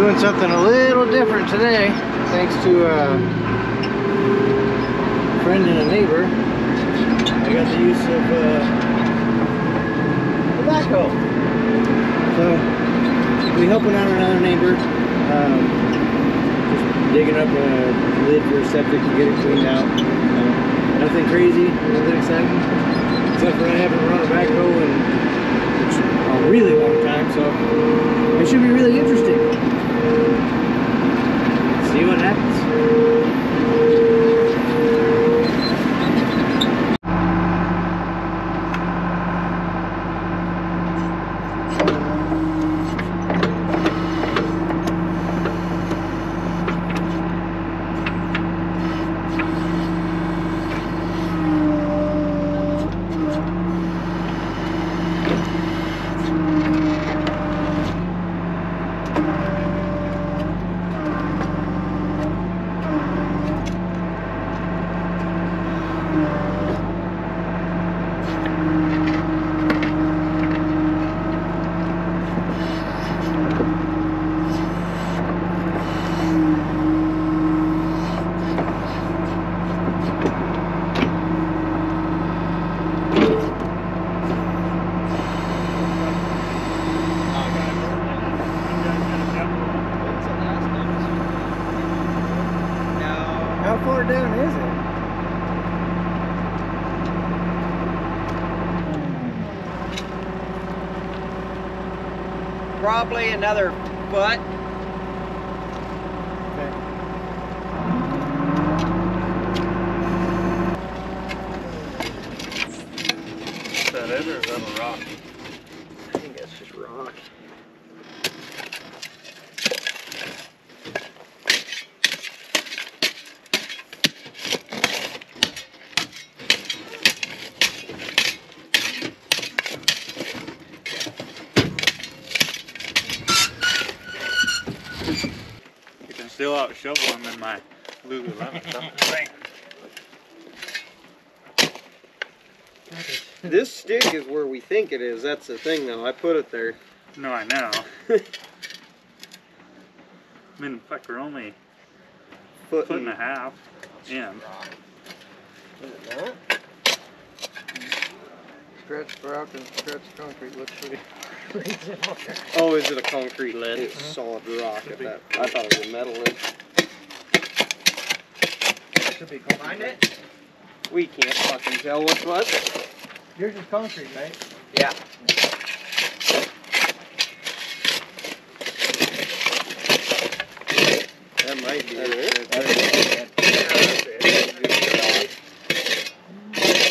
Doing something a little different today, thanks to a friend and a neighbor. I got the use of the backhoe. So, we'll be helping out another neighbor, just digging up a lid for a septic to get it cleaned out. Nothing crazy, nothing exciting, except for I haven't run a backhoe in a really long time, so it should be really interesting. See what happens. How far down is it? Probably another foot. Okay. Is that it, or is that a rock? I think that's just rock. You can still out shovel them in my Lululemon. This stick is where we think it is. That's the thing, though. I put it there. No, I know. I mean, fuck, we're only Foot and a half in. Is it not? Stretched rock and stretched concrete looks pretty similar. Oh, is it a concrete lid? It's Uh-huh. solid rock at that. I thought it was a metal lid. Should be concrete. Find it? We can't fucking tell what's what. Yours is concrete, right? Yeah. That might be it.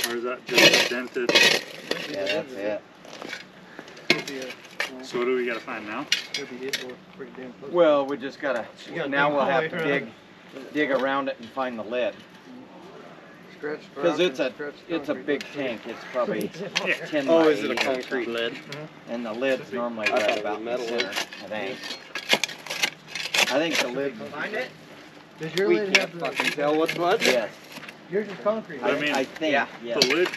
Or is that just dented? Yeah, that's it. Could be So what do we gotta find now? could be it or pretty damn close. Well, we just gotta. gotta Now dig we'll all the have way to around. dig around it and find the lid. Stretched rock Because and stretched it's a concrete big looks pretty- tank. It's probably 10 Oh, by is it a 8 or concrete something. lid? And the lid's normally I thought right it was about in the metal center, lid. I think. I think the lid. Find it? Does your We lid can't have fucking the... tell what's what. Yes. Yours is concrete, I right? mean, I think. yeah. Yes. The lid.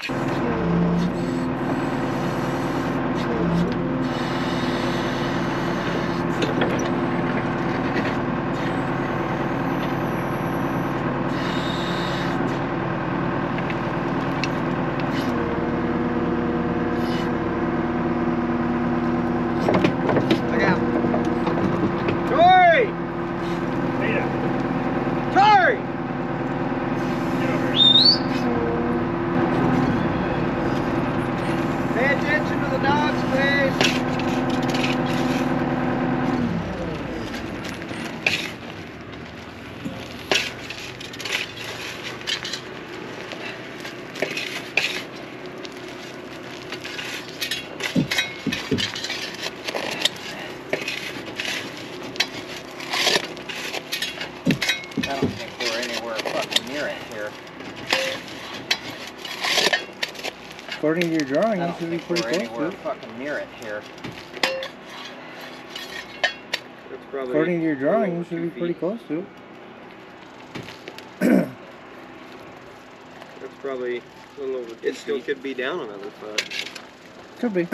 Look out. Tori! Tori! Pay attention to the dogs, please. I don't think we're anywhere fucking near it here. According to your drawing, I you don't should be think pretty we're close anywhere to it. fucking near it here. It's probably According to your drawing, you 2 should be pretty feet. close to it. It's probably a little over 2 It still feet. could be down another foot. Could be.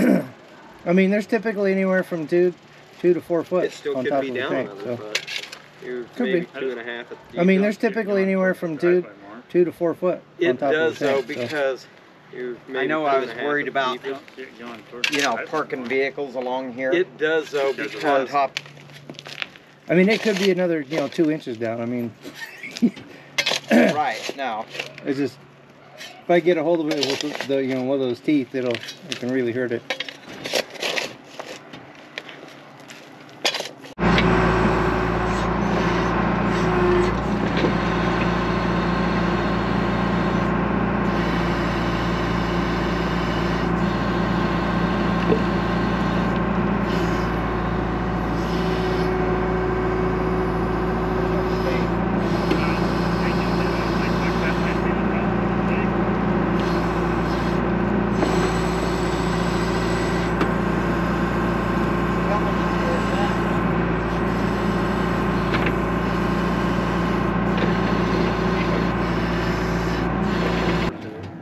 I mean, there's typically anywhere from 2 2 to 4 foot It still on could top be of the down tank. another So. foot. You're Could maybe be. 2.5. I mean, there's typically anywhere from 2 to 4 foot on It top does of the tank. though because you're maybe I know I was 2.5 worried about, deeper. you know, parking vehicles along here. It does though on because top. I mean, it could be another, 2 inches down. I mean, Right, no. it's just if I get a hold of it with the, one of those teeth, it can really hurt it.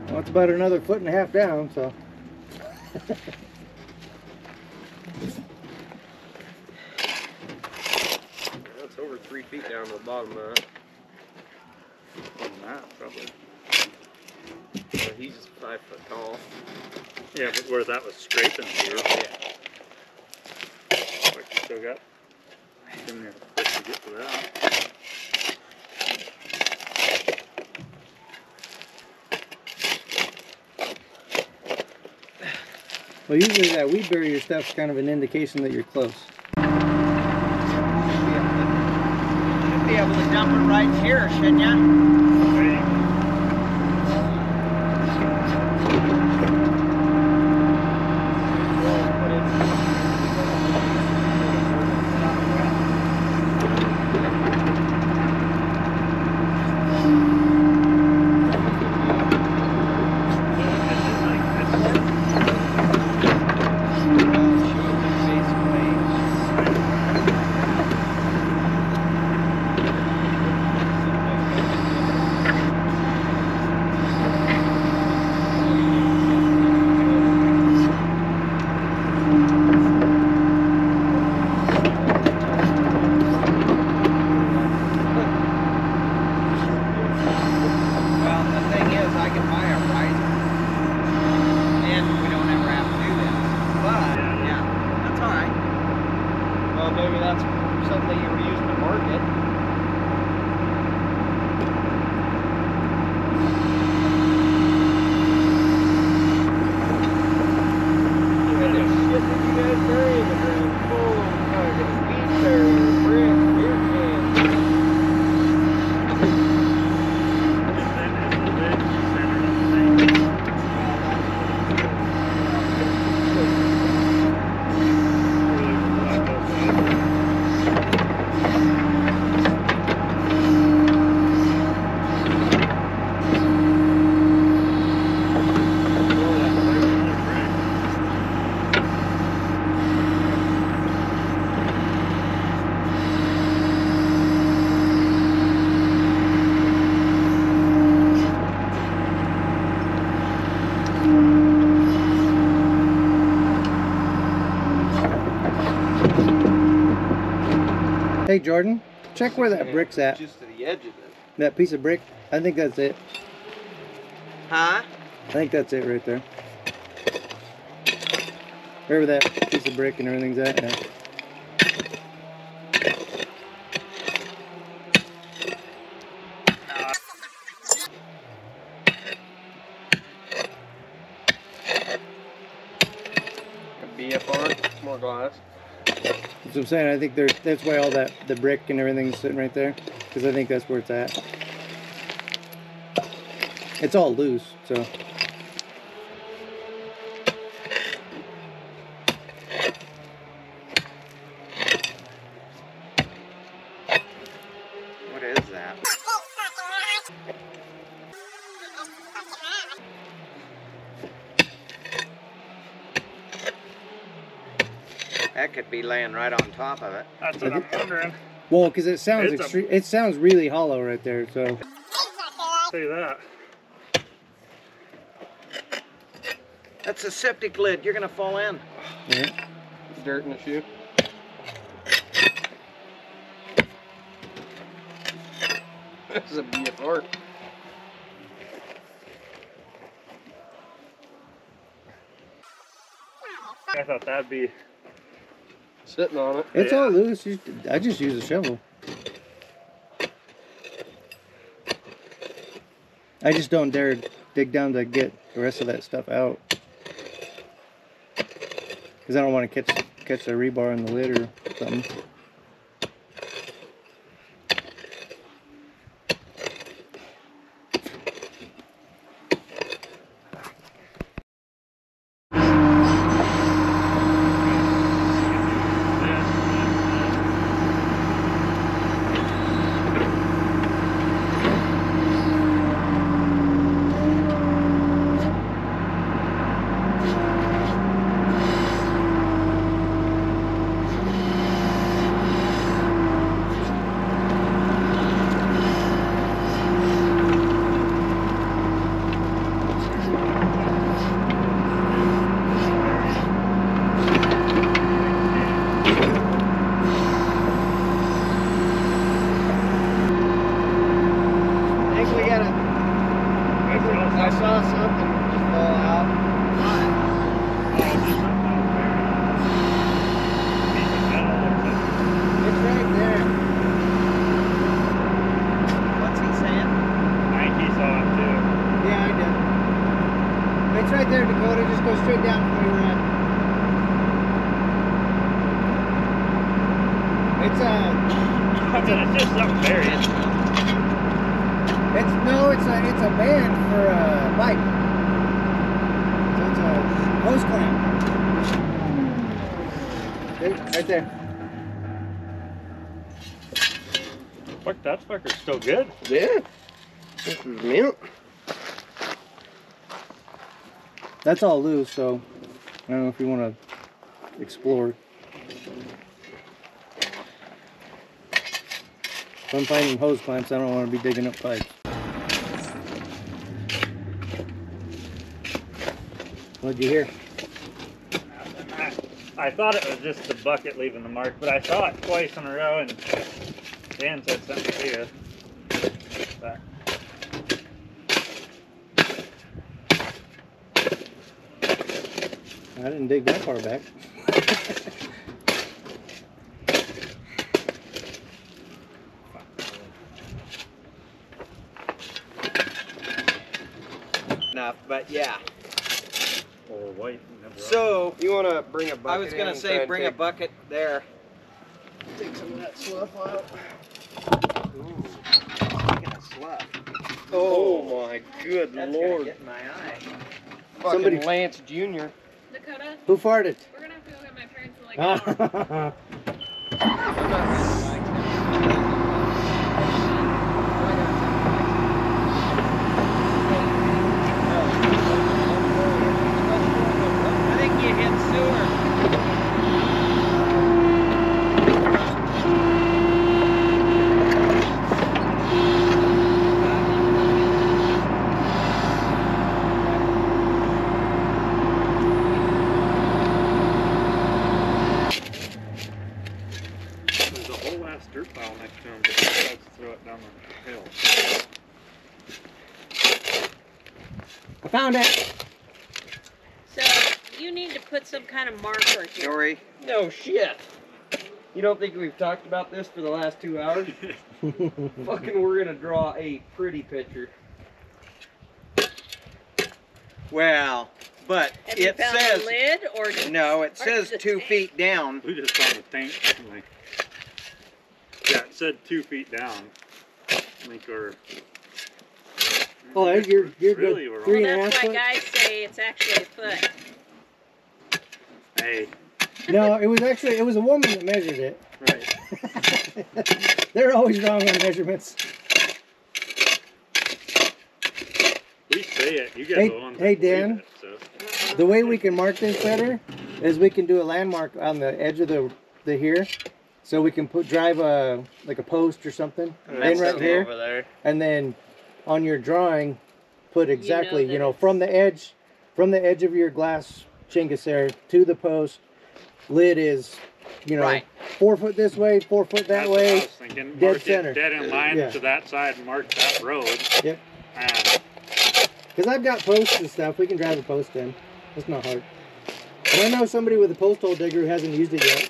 Well, it's about another 1.5 feet down, so. That's over 3 feet down to the bottom of that. More than that, probably. So he's 5 foot tall. Yeah, but where that was scraping here. Yeah. Like you still got in there to get to that. Well, usually that weed barrier stuff's kind of an indication that you're close. Should be able to dump it right here, shouldn't ya? Maybe that's something you were using to market. What kind of shit did you guys bury in the ground? Full of fucking weed barrier, bricks, beer cans. Hey Jordan, check where that brick's at. Just to the edge of it. That piece of brick. I think that's it. Huh? I think that's it right there. Wherever that piece of brick and everything's at now. Could be up on it. More glass. That's what I'm saying. I think that's why all the brick and everything's sitting right there, because I think that's where it's at. It's all loose, so. What is that? That could be laying right on top of it. That's what I'm wondering. Well, because it sounds It's it sounds really hollow right there, so. See that? That's a septic lid. You're gonna fall in. Yeah. Dirt in the shoe. That's a BFR. I thought that'd be. Sitting on it. It's all loose. I just use a shovel. I just don't dare dig down to get the rest of that stuff out. Because I don't want to catch the rebar in the lid or something. I saw something just fall out. It's right there. What's he saying? I think he saw it too. Yeah, I did. It's right there, Dakota. Just go straight down from where you're at. I mean, it's just something buried. It's a band for a bike. So it's a hose clamp. There, right there. Fuck, that fucker's still good. Yeah. This is mint. That's all loose, so I don't know if you want to explore. If I'm finding hose clamps, I don't want to be digging up pipes. What'd you hear? I thought it was just the bucket leaving the mark, but I saw it twice in a row, and Dan said something to you. But I didn't dig that far back. Enough, but yeah. or white. So You want to bring a bucket? I was gonna say bring a bucket there. Take some of that slough out. Ooh, speaking of slough. Oh my good That's lord! gonna get in my eye. Fucking Somebody- Lance Jr. Dakota, Who farted? we're gonna have to go get my parents in like an hour. I'm not really like I think you hit sewer. There's a whole ass dirt pile next to him, but he decides to throw it down the hill. I found it. So you need to put some kind of marker here. Dory. No shit. You don't think we've talked about this for the last 2 hours? Fucking, we're gonna draw a pretty picture. Well, but Have you it found says the lid or no. It or says the 2 tank? feet down. We just found the tank. Like, yeah, it said 2 feet down. I think we're. Oh, you're really good. we're Three Well, and a that's half why foot? guys say it's actually a foot. Hey, No, it was a woman that measured it. right. They're always wrong on measurements. We say it. You guys Hey- are the ones hey, that believe Dan. it, so. The way we can mark this better is we can do a landmark on the edge of the here, so we can drive a like a post or something in right here, over there. and then on your drawing put exactly that from the edge of your glass chingus there to the post, lid is, you know, Right. 4 foot this way, 4 foot that That's what I way. was thinking. dead Mark it center. dead in line Yeah. to that side and mark that road. Yep. And Because I've got posts and stuff. We can drive a post in. It's not hard. And I know somebody with a post hole digger who hasn't used it yet.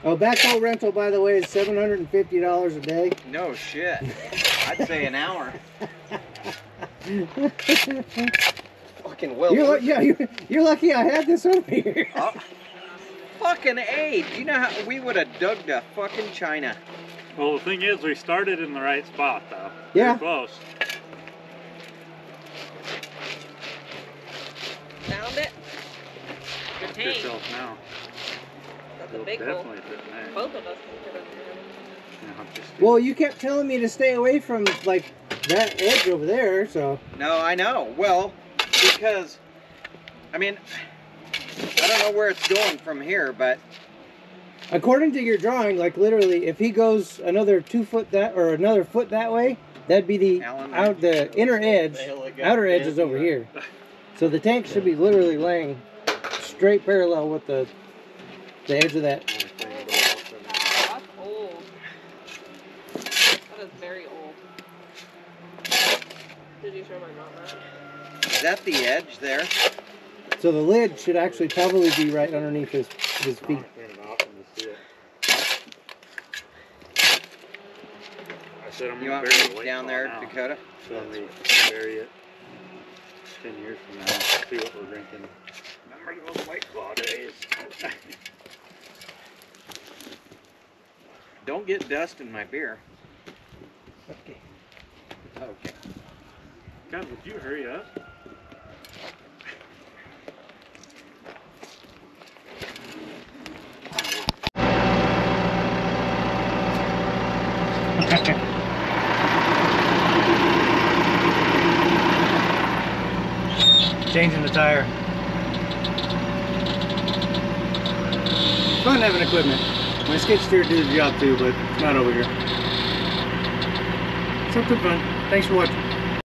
Oh, backhoe rental, by the way, is $750 a day. No shit. I'd say an hour. Fucking well. You're lucky I had this over here. Oh, fucking A. Do you know how we would have dug to fucking China? well, the thing is, we started in the right spot, though. Yeah. We're close. Found it? Good Ask tank. yourself now. That's a You'll big hole. definitely fit in there. Both of us can fit up there. Yeah, just Well, you kept telling me to stay away from, like, that edge over there, so... No, I know. Well, because, I mean, I don't know where it's going from here, but According to your drawing, like, literally, if he goes another 2 foot that, or another foot that way, that'd be the, the inner edge. Outer edge is over here. So the tank should be literally laying straight parallel with the edge of that. That's old. That is very old. Did you show my mom that? is that the edge there? So the lid should actually probably be right underneath his feet. I said I'm You gonna want bury me the down weight there, now. Dakota? So let me bury it 10 years from now. See what we're drinking. Remember those White Claw days? Don't get dust in my beer. Okay. Okay. God, would you hurry up? Changing the tire. Fun having equipment. My skid steer do the job too, but it's not over here. Something fun. Thanks for watching.